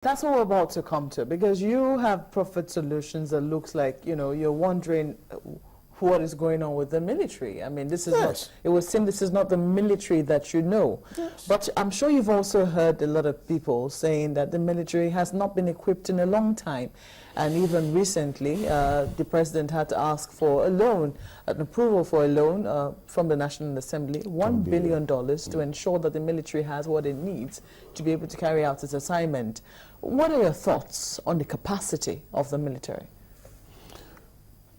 That's what we're about to come to, because you have profit solutions that looks like, you know, you're wondering what is going on with the military. I mean, this is not, it would seem this is not the military that you know. Yes. But I'm sure you've also heard a lot of people saying that the military has not been equipped in a long time. And even recently, the president had to ask for a loan, an approval for a loan from the National Assembly, $1 billion to ensure that the military has what it needs to be able to carry out its assignment. What are your thoughts on the capacity of the military?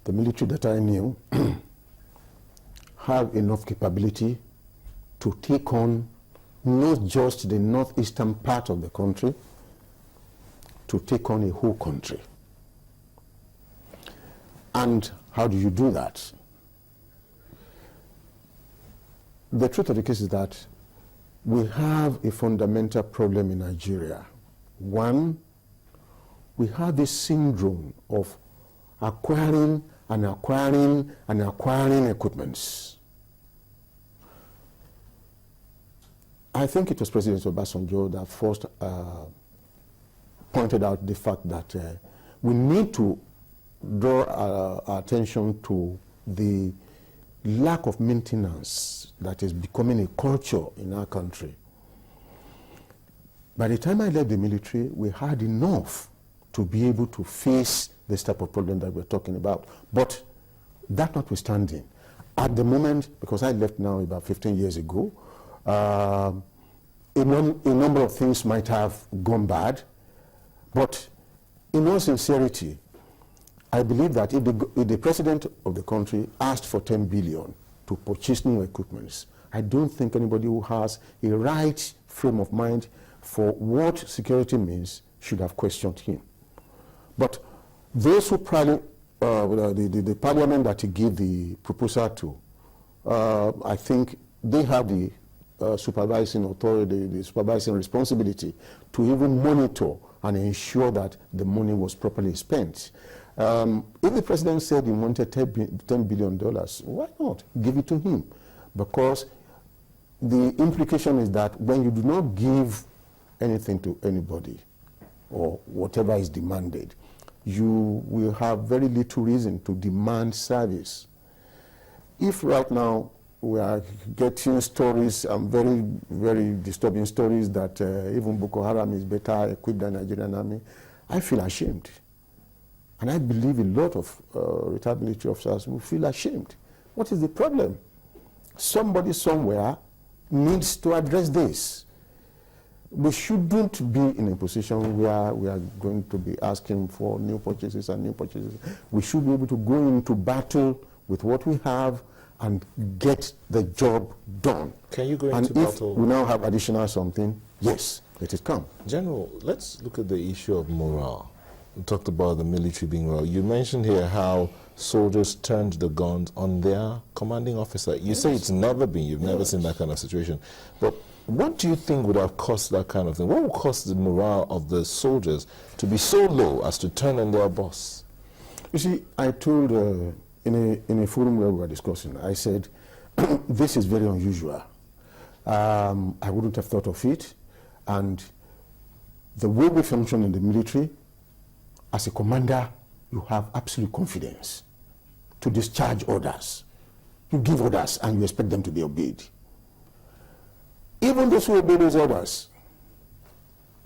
The military that I knew have enough capability to take on not just the northeastern part of the country, to take on a whole country. And how do you do that? The truth of the case is that we have a fundamental problem in Nigeria. One, we have this syndrome of acquiring and acquiring and acquiring equipments. I think it was President Obasanjo that first pointed out the fact that we need to draw our attention to the lack of maintenance that is becoming a culture in our country. By the time I left the military, we had enough to be able to face this type of problem that we're talking about. But that notwithstanding, at the moment, because I left now about 15 years ago, a number of things might have gone but in all sincerity, I believe that if the president of the country asked for 10 billion to purchase new equipments, I don't think anybody who has a right frame of mind for what security means should have questioned him. But those who probably, the parliament that he gave the proposal to, I think they have the supervising authority, the supervising responsibility to even monitor and ensure that the money was properly spent. If the president said he wanted $10 billion, why not give it to him? Because the implication is that when you do not give anything to anybody or whatever is demanded, you will have very little reason to demand service. If right now we are getting stories, very, very disturbing stories that even Boko Haram is better equipped than the Nigerian army, I feel ashamed. And I believe a lot of retired military officers will feel ashamed. What is the problem? Somebody somewhere needs to address this. We shouldn't be in a position where we are going to be asking for new purchases and new purchases. We should be able to go into battle with what we have and get the job done. Can you go into and battle? If we now have additional something, yes, let it come. General, let's look at the issue of morale. We talked about the military being morale. You mentioned here how soldiers turned the guns on their commanding officer. You say it's never been, you've never seen that kind of situation. But what do you think would have caused that kind of thing? What would cause the morale of the soldiers to be so low as to turn on their boss? You see, I told in a forum where we were discussing, I said, this is very unusual. I wouldn't have thought of it. And the way we function in the military, as a commander, you have absolute confidence to discharge orders. You give orders and you expect them to be obeyed. Even those who obey those orders,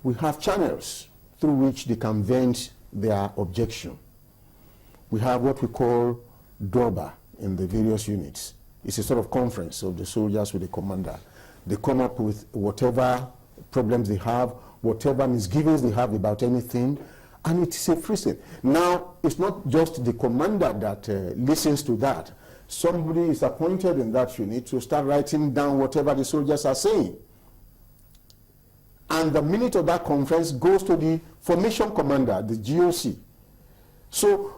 we have channels through which they can vent their objection. We have what we call DORBA in the various units. It's a sort of conference of the soldiers with the commander. They come up with whatever problems they have, whatever misgivings they have about anything, and it is a free state. Now, it's not just the commander that listens to that. Somebody is appointed in that unit to start writing down whatever the soldiers are saying. And the minute of that conference goes to the formation commander, the GOC. So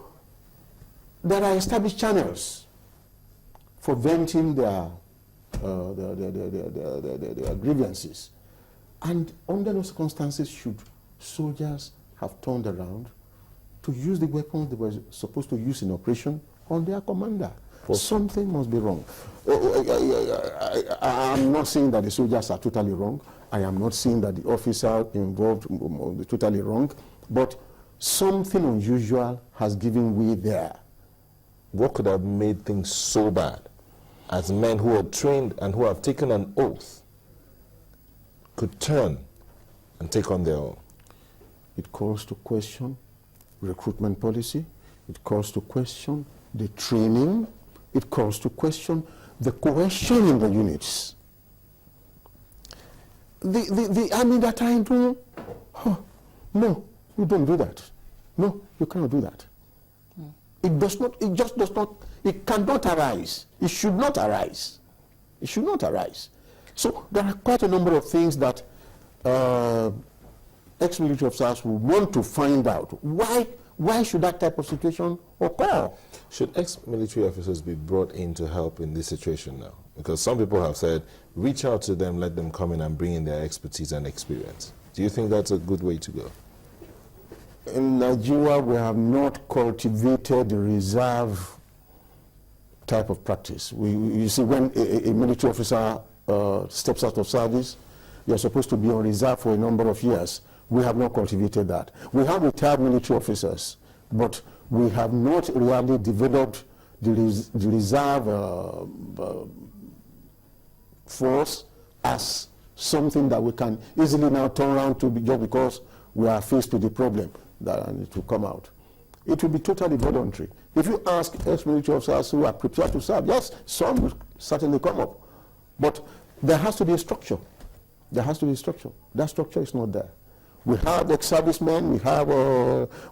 there are established channels for venting their grievances. And under those circumstances, should soldiers have turned around to use the weapons they were supposed to use in operation on their commander? Something must be wrong. I'm not saying that the soldiers are totally wrong. I am not saying that the officer involved was totally wrong, but something unusual has given way there. What could have made things so bad as men who are trained and who have taken an oath could turn and take on their own? It calls to question recruitment policy. It calls to question the training. It calls to question the cohesion in the units. The army that I do, no, you don't do that. No, you cannot do that. It does not, it just does not, it cannot arise. It should not arise. It should not arise. So there are quite a number of things that ex-military officers will want to find out. Why should that type of situation occur? Should ex-military officers be brought in to help in this situation now? Because some people have said, reach out to them, let them come in and bring in their expertise and experience. Do you think that's a good way to go? In Nigeria, we have not cultivated the reserve type of practice. You see, when a military officer steps out of service, you're supposed to be on reserve for a number of years. We have not cultivated that. We have retired military officers, but we have not really developed the reserve force as something that we can easily now turn around to just because we are faced with the problem that it will come out. It will be totally voluntary. If you ask ex-military officers who are prepared to serve, yes, some will certainly come up. But there has to be a structure. There has to be a structure. That structure is not there. We have ex-servicemen, we have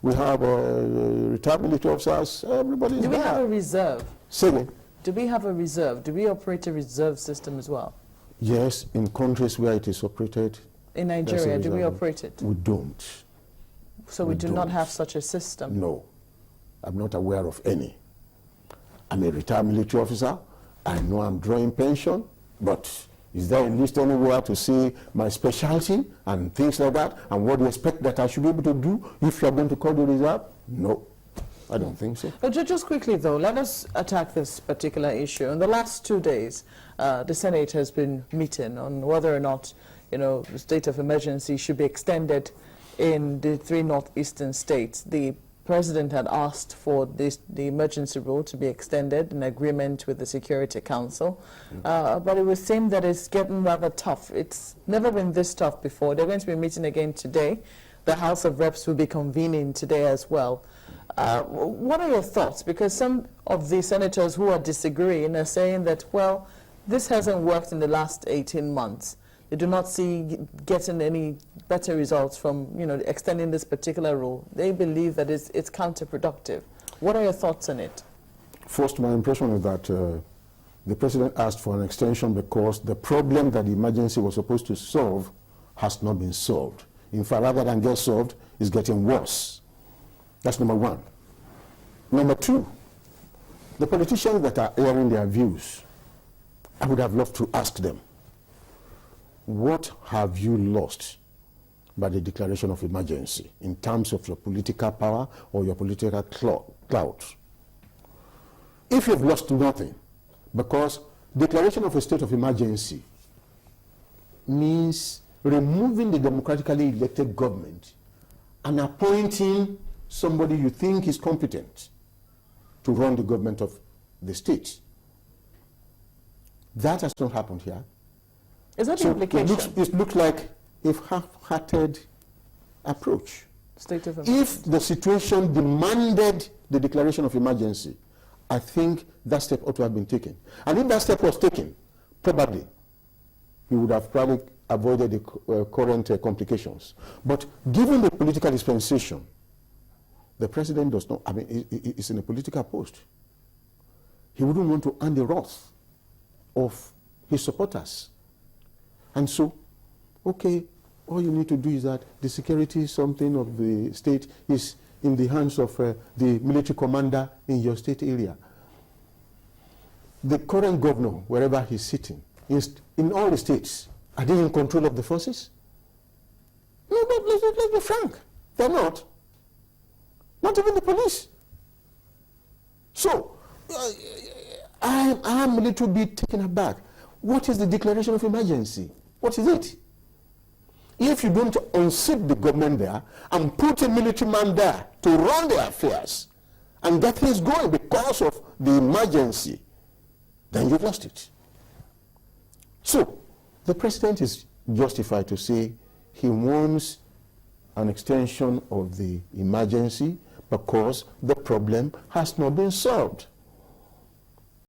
retired military officers, everybody is there. Do we have a reserve? Say again? Do we have a reserve? Do we operate a reserve system as well? Yes, in countries where it is operated. In Nigeria, do we operate it? We don't. So we do not have such a system? No. I'm not aware of any. I'm a retired military officer. I know I'm drawing pension, but is there a list anywhere to see my specialty and things like that, and what do you expect that I should be able to do if you're going to call the reserve? No, I don't think so. Just quickly though, let us attack this particular issue. In the last 2 days, the Senate has been meeting on whether or not, the state of emergency should be extended in the 3 northeastern states. The President had asked for the emergency rule to be extended in agreement with the Security Council, but it would seem that it's getting rather tough. It's never been this tough before. They're going to be meeting again today. The House of Reps will be convening today as well. What are your thoughts? Because some of the senators who are disagreeing are saying that, well, this hasn't worked in the last 18 months. They do not see getting any better results from, extending this particular rule. They believe that it's counterproductive. What are your thoughts on it? First, my impression is that the President asked for an extension because the problem that the emergency was supposed to solve has not been solved. In fact, rather than get solved, it's getting worse. That's number one. Number two, the politicians that are airing their views, I would have loved to ask them, what have you lost by the declaration of emergency in terms of your political power or your political clout? If you've lost nothing, because declaration of a state of emergency means removing the democratically elected government and appointing somebody you think is competent to run the government of the state. That has not happened here. Is that the implication? It looks like a half-hearted approach. State of emergency. If the situation demanded the declaration of emergency, I think that step ought to have been taken. And if that step was taken, probably, we would have probably avoided the current complications. But given the political dispensation, the President does not, he's in a political post. He wouldn't want to earn the wrath of his supporters. And so, okay, all you need to do is that the security something of the state is in the hands of the military commander in your state area. The current governor, wherever he's sitting, is in all the states, are they in control of the forces? No, let's be frank. They're not. Not even the police. So, I'm a little bit taken aback. What is the declaration of emergency? What is it? if you don't unseat the government there and put a military man there to run the affairs and get things going because of the emergency, then you've lost it. So, the president is justified to say he wants an extension of the emergency because the problem has not been solved.